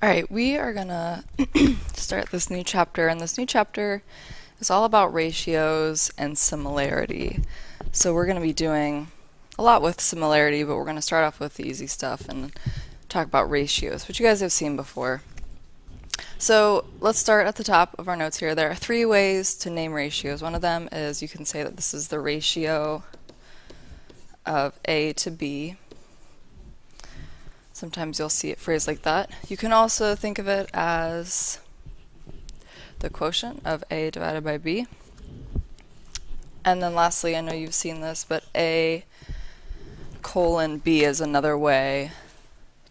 All right, we are gonna start this new chapter, and this new chapter is all about ratios and similarity. So we're gonna be doing a lot with similarity, but we're gonna start off with the easy stuff and talk about ratios, which you guys have seen before. So let's start at the top of our notes here. There are three ways to name ratios. One of them is you can say that this is the ratio of A to B. Sometimes you'll see it phrased like that. You can also think of it as the quotient of A divided by B. And then lastly, I know you've seen this, but A colon B is another way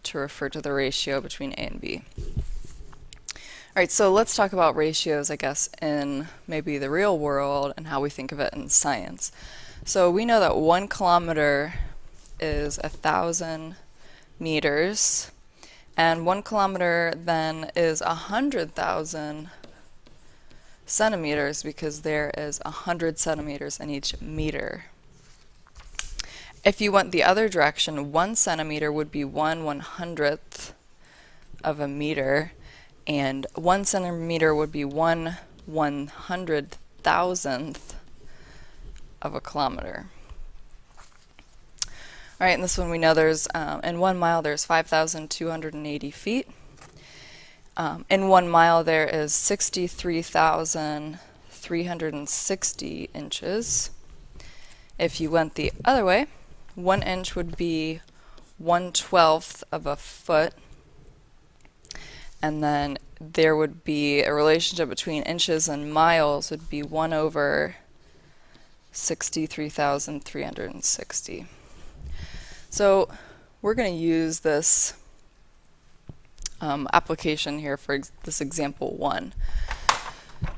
to refer to the ratio between A and B. All right, so let's talk about ratios, I guess, in maybe the real world and how we think of it in science. So we know that 1 kilometer is 1,000 meters, and 1 kilometer then is 100,000 centimeters because there is 100 centimeters in each meter. If you went the other direction, 1 centimeter would be 1/100th of a meter, and 1 centimeter would be 1/100,000th of a kilometer. All right, and this one we know there's, in 1 mile there's 5,280 feet. In 1 mile there is 63,360 inches. If you went the other way, 1 inch would be 1/12th of a foot. And then there would be a relationship between inches and miles would be 1 over 63,360. So we're going to use this application here for this example 1. All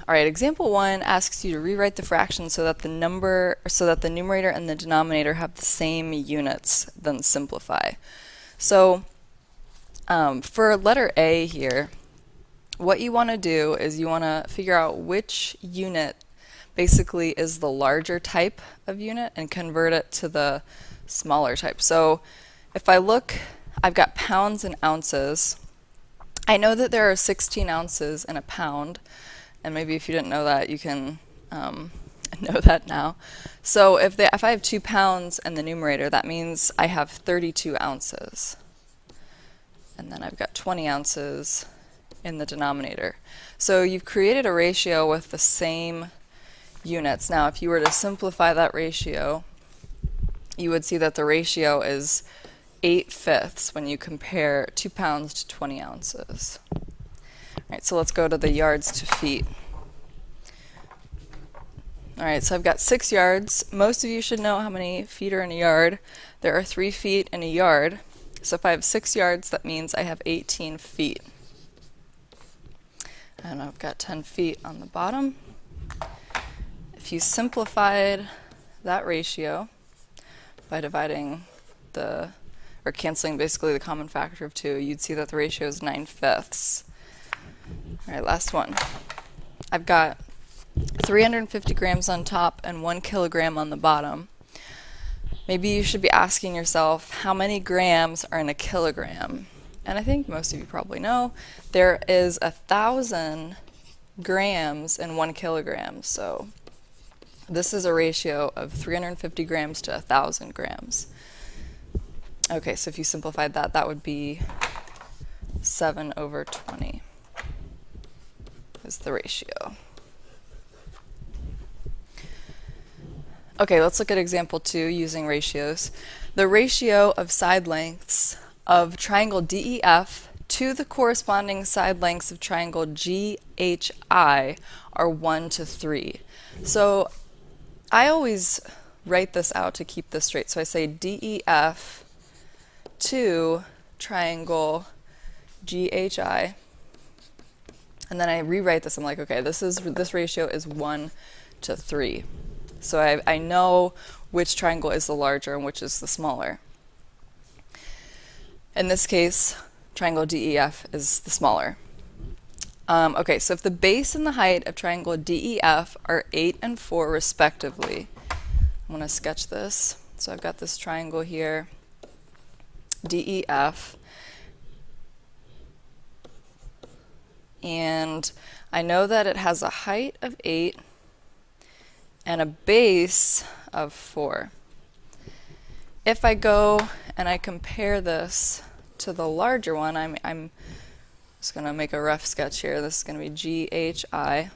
right, example 1 asks you to rewrite the fraction so that the numerator and the denominator have the same units, then simplify. So for letter A here, what you want to do is you want to figure out which unit basically is the larger type of unit and convert it to the smaller type. So if I look, I've got pounds and ounces. I know that there are 16 ounces in a pound, and maybe if you didn't know that, you can know that now. So if I have 2 pounds in the numerator, that means I have 32 ounces. And then I've got 20 ounces in the denominator. So you've created a ratio with the same units. Now, if you were to simplify that ratio, you would see that the ratio is 8/5 when you compare 2 pounds to 20 ounces. All right, so let's go to the yards to feet. All right, so I've got 6 yards. Most of you should know how many feet are in a yard. There are 3 feet in a yard. So if I have 6 yards, that means I have 18 feet. And I've got 10 feet on the bottom. If you simplified that ratio by dividing or canceling basically the common factor of 2, you'd see that the ratio is 9/5. All right, last one. I've got 350 grams on top and 1 kilogram on the bottom. Maybe you should be asking yourself, how many grams are in a kilogram? And I think most of you probably know there is 1,000 grams in 1 kilogram. So this is a ratio of 350 grams to 1,000 grams. Okay, so if you simplified that, that would be 7/20 is the ratio. Okay, let's look at example 2 using ratios. The ratio of side lengths of triangle DEF to the corresponding side lengths of triangle GHI are 1:3. So I always write this out to keep this straight. So I say DEF to triangle GHI, and then I rewrite this. I'm like, okay, this ratio is 1:3. So I know which triangle is the larger and which is the smaller. In this case, triangle DEF is the smaller. Okay, so if the base and the height of triangle DEF are 8 and 4 respectively, I'm going to sketch this. So I've got this triangle here, DEF, and I know that it has a height of 8 and a base of 4. If I go and I compare this to the larger one, I'm just going to make a rough sketch here. This is going to be GHI.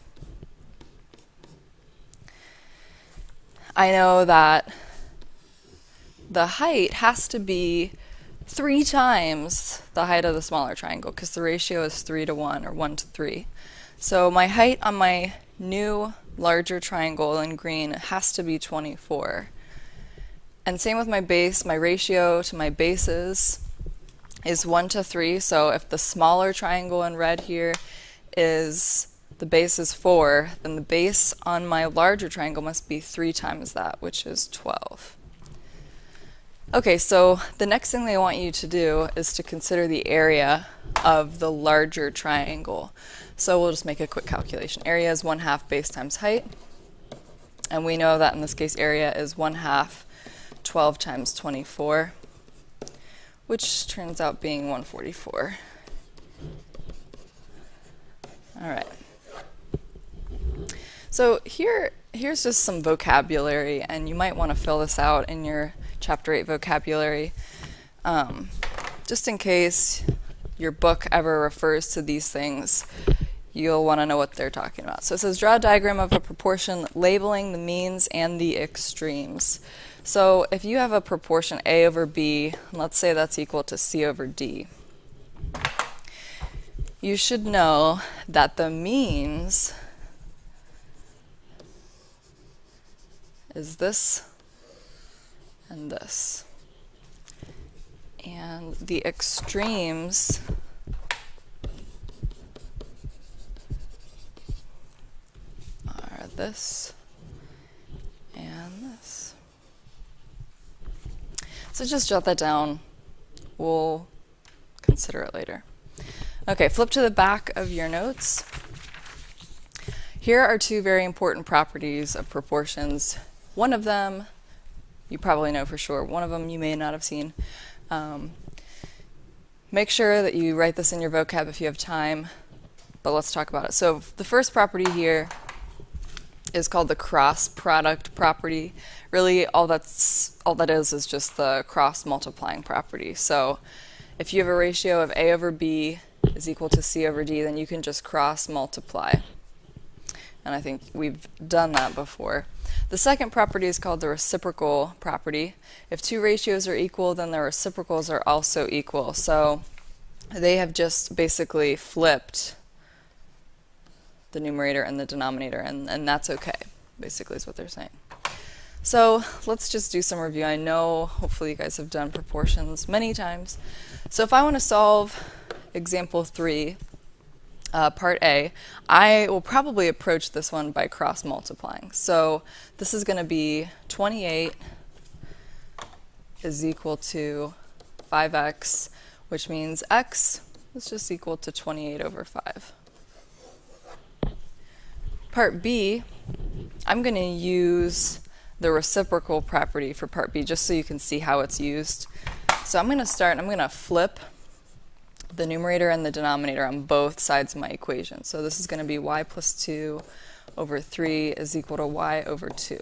I know that the height has to be 3 times the height of the smaller triangle because the ratio is 3 to 1 or 1 to 3. So my height on my new larger triangle in green has to be 24. And same with my base. My ratio to my bases is 1 to 3. So if the smaller triangle in red here is the base is 4, then the base on my larger triangle must be 3 times that, which is 12. Okay, so the next thing they want you to do is to consider the area of the larger triangle. So we'll just make a quick calculation. Area is 1/2 base times height. And we know that in this case area is 1/2 12 times 24, which turns out being 144. All right. So here's just some vocabulary, and you might want to fill this out in your Chapter 8 vocabulary, just in case your book ever refers to these things, you'll want to know what they're talking about. So it says, draw a diagram of a proportion labeling the means and the extremes. So if you have a proportion A over B, let's say that's equal to C over D, you should know that the means is this and this. And the extremes are this and this. So just jot that down. We'll consider it later. Okay, flip to the back of your notes. Here are 2 very important properties of proportions. One of them you probably know for sure. One of them you may not have seen. Make sure that you write this in your vocab if you have time, but let's talk about it. So the first property here is called the cross product property. Really all that is just the cross multiplying property. So if you have a ratio of A over B is equal to C over D, then you can just cross multiply. And I think we've done that before. The second property is called the reciprocal property. If 2 ratios are equal, then their reciprocals are also equal. So they have just basically flipped the numerator and the denominator, and that's okay, basically is what they're saying. So let's just do some review. I know hopefully you guys have done proportions many times. So if I want to solve example 3, part A, I will probably approach this one by cross multiplying. So this is going to be 28 is equal to 5x, which means x is just equal to 28 over 5. Part B, I'm going to use the reciprocal property for part B just so you can see how it's used. So I'm going to flip the numerator and the denominator on both sides of my equation. So this is going to be y plus 2 over 3 is equal to y over 2.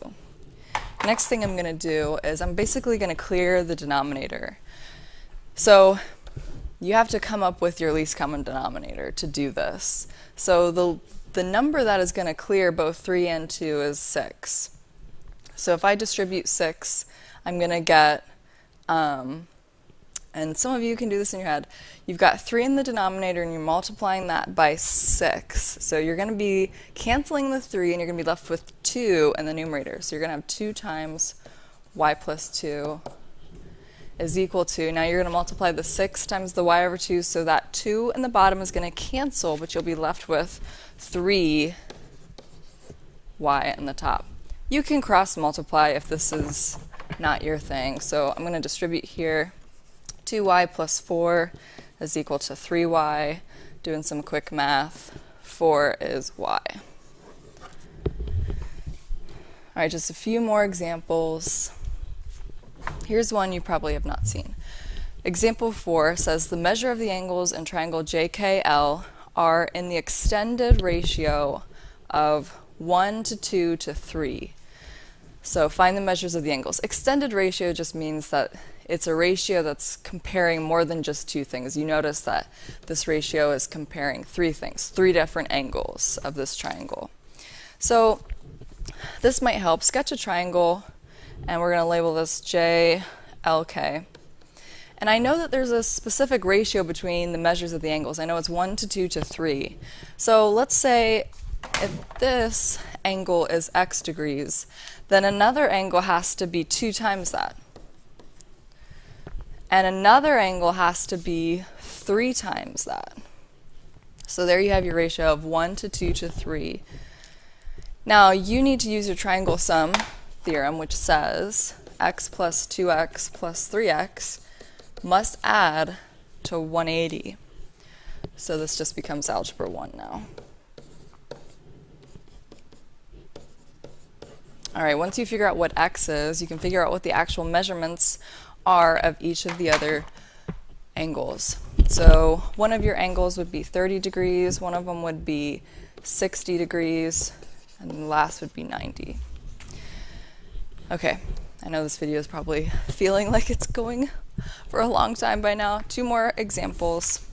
Next thing I'm going to do is I'm basically going to clear the denominator. So you have to come up with your least common denominator to do this. So the number that is going to clear both 3 and 2 is 6. So if I distribute 6, I'm going to get, and some of you can do this in your head, you've got 3 in the denominator and you're multiplying that by 6. So you're going to be canceling the 3 and you're going to be left with 2 in the numerator. So you're going to have 2 times y plus 2 is equal to, now you're going to multiply the 6 times the y over 2, so that 2 in the bottom is going to cancel, but you'll be left with 3y in the top. You can cross multiply if this is not your thing. So I'm going to distribute here. 2y plus 4 is equal to 3y. Doing some quick math, 4 is y. All right, just a few more examples. Here's one you probably have not seen. Example 4 says the measure of the angles in triangle JKL are in the extended ratio of 1 to 2 to 3. So find the measures of the angles. Extended ratio just means that it's a ratio that's comparing more than just two things. You notice that this ratio is comparing three things, three different angles of this triangle. So this might help. Sketch a triangle, and we're going to label this JLK. And I know that there's a specific ratio between the measures of the angles. I know it's 1 to 2 to 3. So let's say if this angle is x degrees, then another angle has to be 2 times that. And another angle has to be 3 times that. So there you have your ratio of 1 to 2 to 3. Now you need to use your triangle sum theorem, which says x plus 2x plus 3x must add to 180. So this just becomes algebra 1 now. All right, once you figure out what x is, you can figure out what the actual measurements are of each of the other angles. So one of your angles would be 30 degrees, one of them would be 60 degrees, and the last would be 90. Okay, I know this video is probably feeling like it's going for a long time by now. 2 more examples.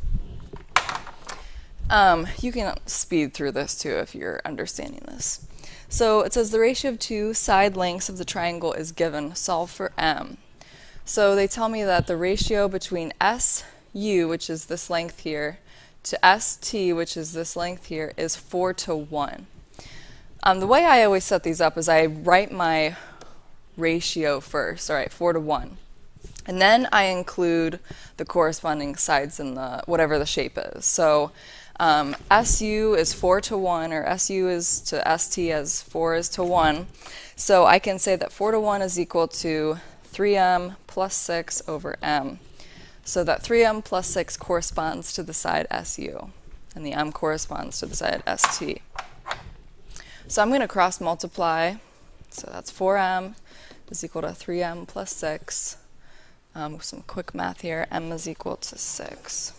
You can speed through this too if you're understanding this. So it says the ratio of 2 side lengths of the triangle is given. Solve for m. So they tell me that the ratio between SU, which is this length here, to ST, which is this length here, is 4 to 1. The way I always set these up is I write my ratio first, all right, 4 to 1. And then I include the corresponding sides in the whatever the shape is. So SU is 4 to 1, or SU is to ST as 4 is to 1. So I can say that 4 to 1 is equal to 3m plus 6 over m. So that 3m plus 6 corresponds to the side SU, and the m corresponds to the side ST. So I'm going to cross multiply. So that's 4m is equal to 3m plus 6. Some quick math here. M is equal to 6.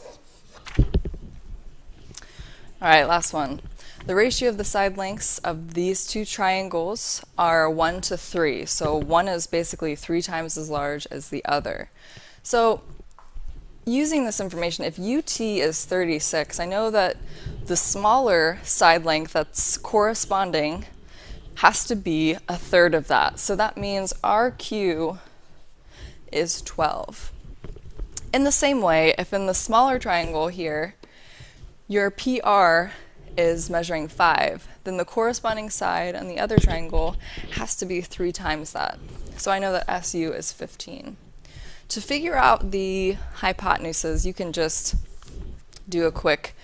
All right, last one. The ratio of the side lengths of these 2 triangles are 1 to 3. So one is basically 3 times as large as the other. So using this information, if UT is 36, I know that the smaller side length that's corresponding has to be a third of that. So that means RQ is 12. In the same way, if in the smaller triangle here, your PR is measuring 5, then the corresponding side on the other triangle has to be 3 times that. So I know that SU is 15. To figure out the hypotenuses, you can just do a quick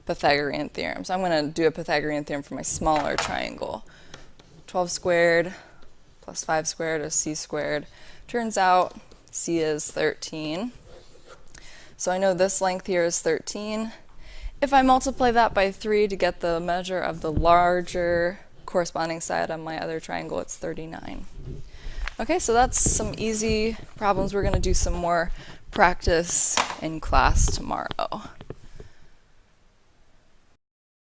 Pythagorean theorem. So I'm going to do a Pythagorean theorem for my smaller triangle. 12 squared plus 5 squared is c squared. Turns out c is 13. So I know this length here is 13. If I multiply that by 3 to get the measure of the larger corresponding side on my other triangle, it's 39. Okay, so that's some easy problems. We're going to do some more practice in class tomorrow.